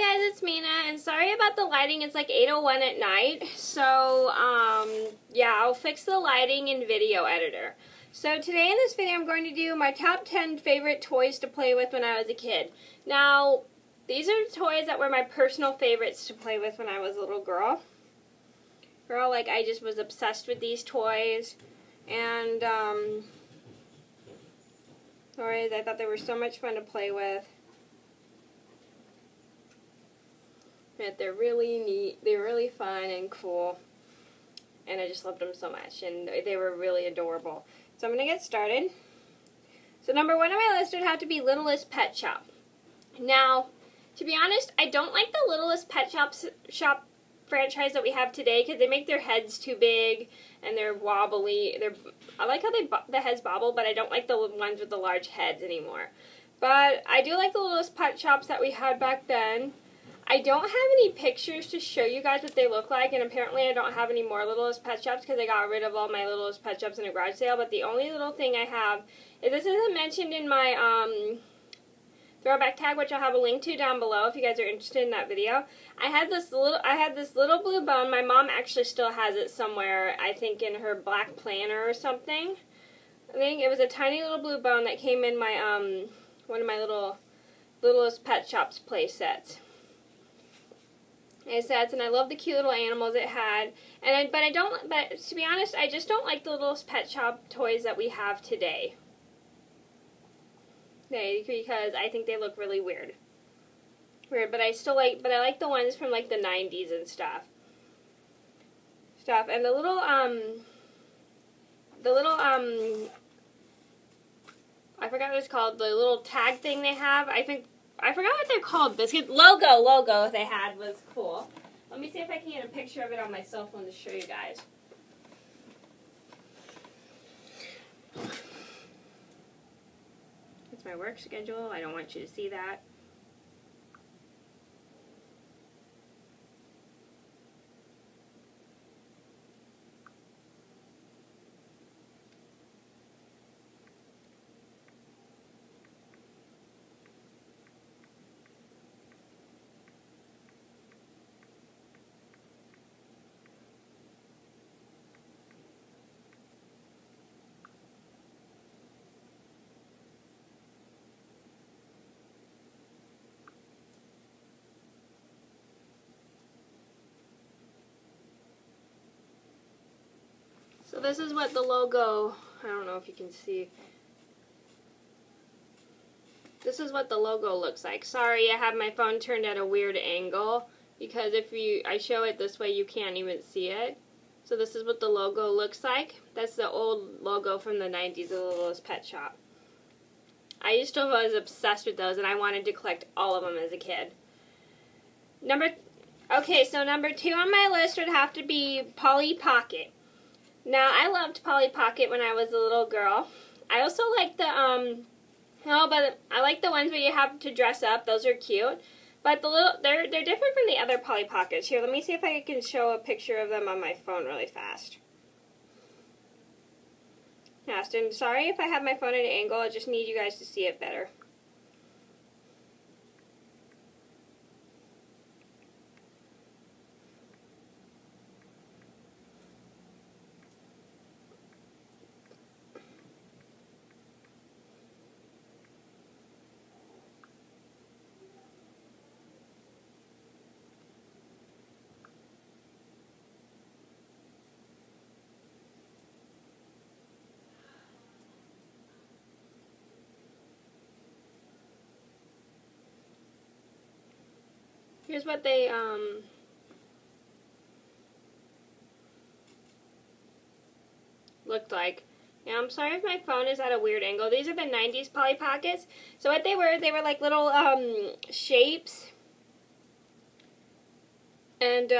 Hi guys, it's Mena, and sorry about the lighting. It's like 8:01 at night, so yeah, I'll fix the lighting in Video Editor. So today in this video I'm going to do my top 10 favorite toys to play with when I was a kid. Now, these are toys that were my personal favorites to play with when I was a little girl. Like I just was obsessed with these toys, and toys, I thought they were so much fun to play with. That they're really neat, they're really fun and cool, and I just loved them so much, and they were really adorable. So I'm going to get started. So number one on my list would have to be Littlest Pet Shop. Now, to be honest, I don't like the Littlest Pet Shop franchise that we have today because they make their heads too big and they're wobbly. I like how the heads bobble, but I don't like the ones with the large heads anymore. But I do like the Littlest Pet Shops that we had back then. I don't have any pictures to show you guys what they look like, and apparently I don't have any more Littlest Pet Shops because I got rid of all my Littlest Pet Shops in a garage sale, but the only little thing I have is this isn't mentioned in my throwback tag, which I'll have a link to down below if you guys are interested in that video. I had this little blue bone. My mom actually still has it somewhere, I think in her black planner or something. I think it was a tiny little blue bone that came in my one of my Littlest Pet Shops play sets. And I love the cute little animals it had, but to be honest, I just don't like the Littlest Pet Shop toys that we have today. Because I think they look really weird. But I like the ones from like the 90s and stuff. And the little I forgot what it's called, the little tag thing they have, I forgot what they're called. Biscuit logo they had was cool. Let me see if I can get a picture of it on my cell phone to show you guys. It's my work schedule. I don't want you to see that. So this is what the logo, I don't know if you can see. This is what the logo looks like. Sorry, I have my phone turned at a weird angle because if I show it this way, you can't even see it. So this is what the logo looks like. That's the old logo from the 90s, the Littlest Pet Shop. I was obsessed with those, and I wanted to collect all of them as a kid. Okay, so number 2 on my list would have to be Polly Pocket. Now, I loved Polly Pocket when I was a little girl. I also like the, I like the ones where you have to dress up. Those are cute. But they're different from the other Polly Pockets. Here, let me see if I can show a picture of them on my phone really fast. And sorry if I have my phone at an angle. I just need you guys to see it better. Here's what they looked like. Yeah, I'm sorry if my phone is at a weird angle. These are the 90s Polly Pockets. So what they were like little shapes. And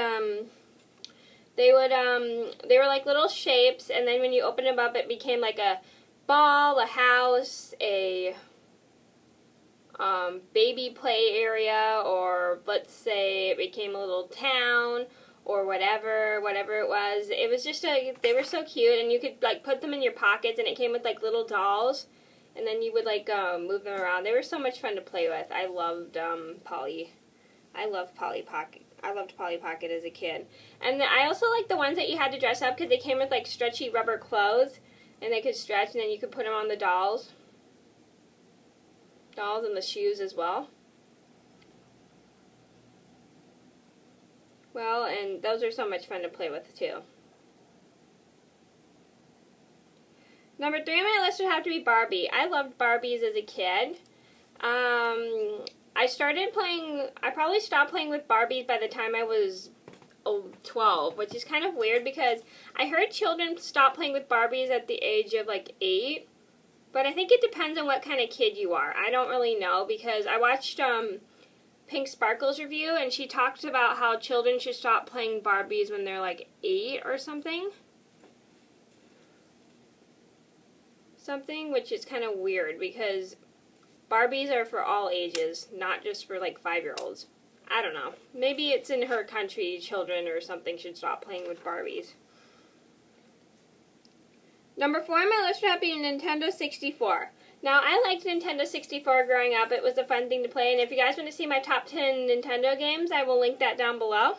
they were like little shapes, and then when you open them up, it became like a ball, a house, a baby play area, or let's say it became a little town, or whatever it was. It was just they were so cute, and you could like put them in your pockets, and it came with like little dolls, and then you would like move them around. They were so much fun to play with. I loved Polly I love Polly Pocket. I loved Polly Pocket as a kid. And I also like the ones that you had to dress up because they came with like stretchy rubber clothes and they could stretch and then you could put them on the dolls. Dolls and the shoes as well. Well, and those are so much fun to play with too. Number 3 on my list would have to be Barbie. I loved Barbies as a kid. I probably stopped playing with Barbies by the time I was 12, which is kind of weird because I heard children stop playing with Barbies at the age of like 8, but I think it depends on what kind of kid you are. I don't really know because I watched Pink Sparkle's review and she talked about how children should stop playing Barbies when they're like 8 or something. Which is kind of weird because Barbies are for all ages, not just for like 5-year-olds. I don't know. Maybe it's in her country, children or something should stop playing with Barbies. Number 4 on my list would have to be Nintendo 64. Now, I liked Nintendo 64 growing up. It was a fun thing to play, and if you guys want to see my top 10 Nintendo games, I will link that down below.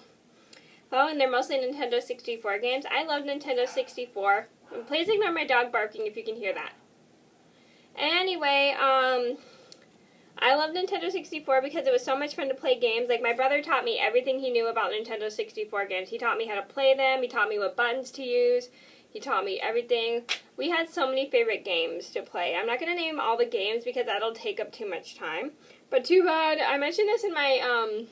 Oh, and they're mostly Nintendo 64 games. I love Nintendo 64. And please ignore my dog barking if you can hear that. Anyway, I love Nintendo 64 because it was so much fun to play games. Like, my brother taught me everything he knew about Nintendo 64 games. He taught me how to play them. He taught me what buttons to use. He taught me everything. We had so many favorite games to play. I'm not going to name all the games because that'll take up too much time. But too bad. I mentioned this in my,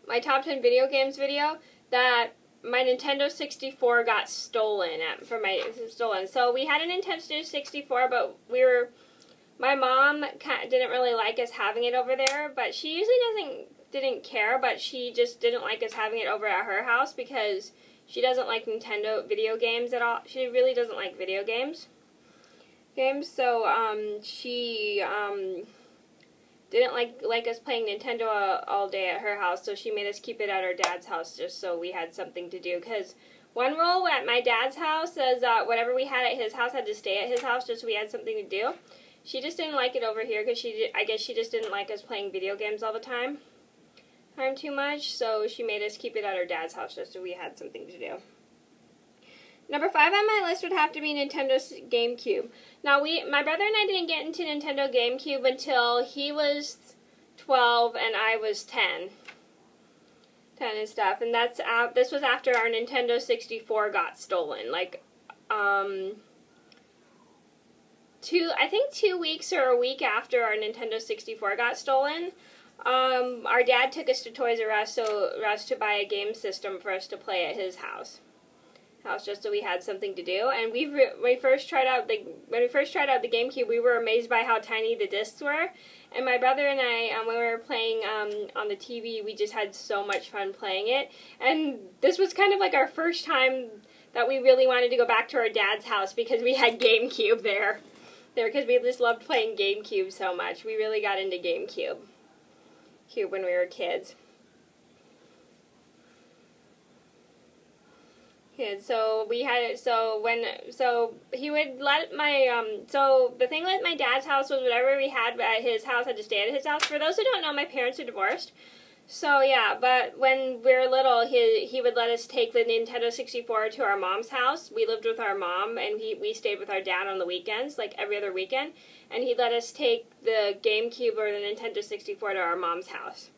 my top 10 video games video that my Nintendo 64 got stolen. So we had a Nintendo 64, but my mom didn't really like us having it over there, but she usually didn't care, but she just didn't like us having it over at her house because she doesn't like Nintendo video games at all. She really doesn't like video games. So she didn't like us playing Nintendo all day at her house, so she made us keep it at our dad's house just so we had something to do. Because one rule at my dad's house is whatever we had at his house had to stay at his house just so we had something to do. She just didn't like it over here because I guess she just didn't like us playing video games all the time too much, so she made us keep it at our dad's house just so we had something to do. Number 5 on my list would have to be Nintendo GameCube. Now, my brother and I didn't get into Nintendo GameCube until he was 12 and I was 10 and stuff. And this was after our Nintendo 64 got stolen. Like, I think 2 weeks or a week after our Nintendo 64 got stolen, our dad took us to Toys R Us to buy a game system for us to play at his house just so we had something to do. And when we first tried out the GameCube, we were amazed by how tiny the discs were. And my brother and I, when we were playing on the TV, we just had so much fun playing it. And this was kind of like our first time that we really wanted to go back to our dad's house because we had GameCube there because we just loved playing GameCube so much. We really got into GameCube when we were kids. So we had it. So he would let so the thing with my dad's house was whatever we had at his house had to stay at his house. For those who don't know, my parents are divorced. So yeah, but when we were little, he would let us take the Nintendo 64 to our mom's house. We lived with our mom, and we stayed with our dad on the weekends, like every other weekend. And he'd let us take the GameCube or the Nintendo 64 to our mom's house.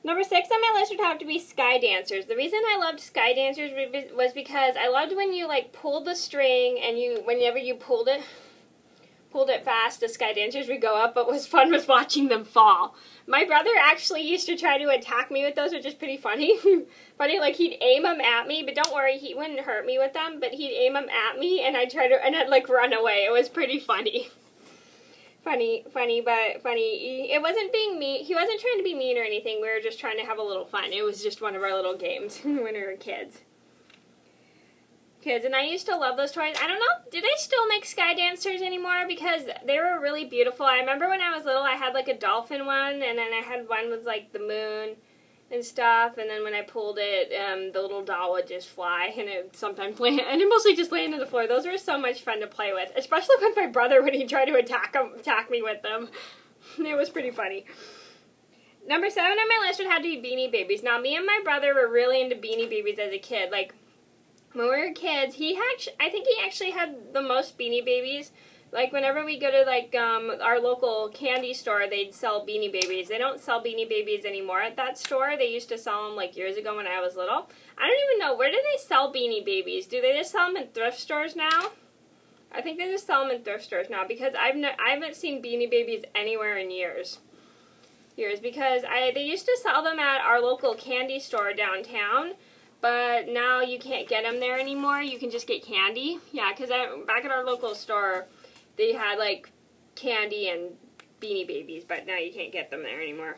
Number 6 on my list would have to be Sky Dancers. The reason I loved Sky Dancers was because I loved when you like pulled the string and whenever you pulled it fast, the Sky Dancers would go up, but what was fun was watching them fall. My brother actually used to try to attack me with those, which is pretty funny. Like he'd aim them at me, but don't worry, he wouldn't hurt me with them, but he'd aim them at me and I'd like run away. It was pretty funny. Funny. It wasn't being mean. He wasn't trying to be mean or anything. We were just trying to have a little fun. It was just one of our little games when we were kids. And I used to love those toys. I don't know, do they still make Sky Dancers anymore? Because they were really beautiful. I remember when I was little, I had like a dolphin one, and then I had one with like the moon and stuff, and then when I pulled it, the little doll would just fly, and it sometimes land, and it mostly just landed on the floor. Those were so much fun to play with, especially with my brother when he tried to attack me with them. It was pretty funny. Number 7 on my list would have to be Beanie Babies. Now, me and my brother were really into Beanie Babies as a kid. Like, when we were kids, I think he actually had the most Beanie Babies. Like, whenever we go to, like, our local candy store, they'd sell Beanie Babies. They don't sell Beanie Babies anymore at that store. They used to sell them, like, years ago when I was little. I don't even know. Where do they sell Beanie Babies? Do they just sell them in thrift stores now? I think they just sell them in thrift stores now, because I haven't seen Beanie Babies anywhere in years. Because they used to sell them at our local candy store downtown, but now you can't get them there anymore. You can just get candy. Yeah, because back at our local store, they had, like, candy and Beanie Babies, but now you can't get them there anymore.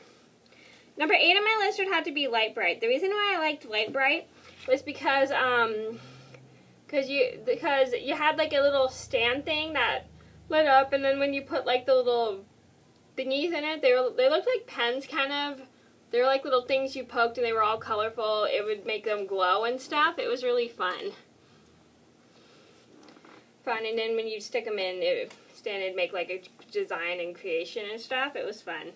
Number 8 on my list would have to be Light Bright. The reason why I liked Light Bright was because you had, like, a little stand thing that lit up, and then when you put, like, the little thingies in it, they looked like pens, kind of. They were like little things you poked, and they were all colorful. It would make them glow and stuff. It was really fun. And then when you stick them in, it'd make like a design and creation and stuff. It was fun.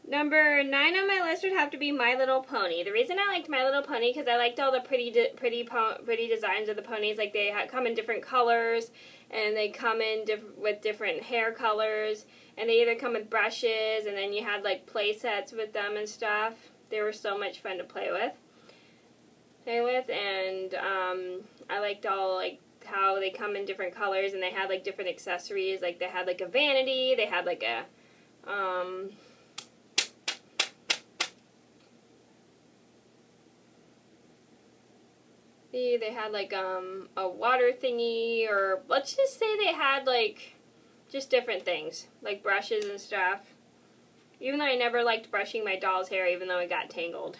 Number 9 on my list would have to be My Little Pony. The reason I liked My Little Pony, because I liked all the pretty designs of the ponies. Like, they come in different colors, and they come in with different hair colors, and they either come with brushes, and then you had, like, play sets with them and stuff. They were so much fun to play with. And I liked all, like, how they come in different colors, and they had, like, different accessories. Like, they had, like, a vanity, they had, like, a, they had, like, a water thingy, or let's just say they had, like, just different things, like brushes and stuff. Even though I never liked brushing my doll's hair, even though it got tangled.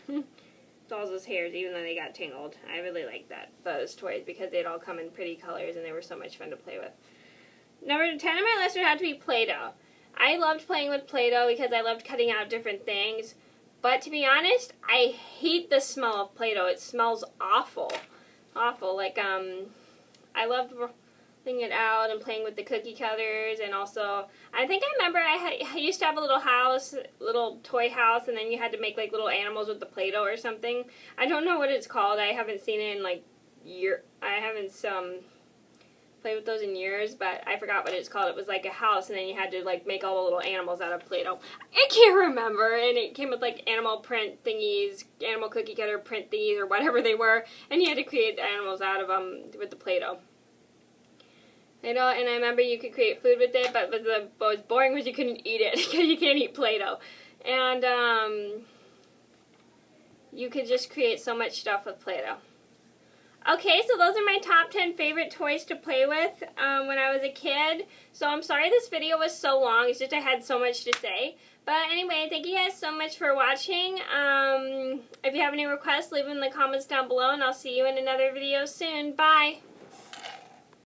Dolls' hairs, even though they got tangled. I really liked those toys, because they'd all come in pretty colors, and they were so much fun to play with. Number 10 on my list would have to be Play-Doh. I loved playing with Play-Doh because I loved cutting out different things. But to be honest, I hate the smell of Play-Doh. It smells awful. Awful. Like, I loved rolling it out and playing with the cookie cutters, and also, I think I remember I used to have a little toy house, and then you had to make, like, little animals with the Play-Doh or something. I don't know what it's called. I haven't seen it in, like, I haven't, played with those in years, but I forgot what it's called. It was like a house, and then you had to, like, make all the little animals out of Play-Doh. I can't remember, and it came with, like, animal print thingies, animal cookie cutter print thingies, or whatever they were, and you had to create animals out of them with the Play-Doh. And I remember you could create food with it, but what was boring was you couldn't eat it, because you can't eat Play-Doh. And, you could just create so much stuff with Play-Doh. Okay, so those are my top 10 favorite toys to play with when I was a kid. So I'm sorry this video was so long. It's just I had so much to say. But anyway, thank you guys so much for watching. If you have any requests, leave them in the comments down below, and I'll see you in another video soon. Bye!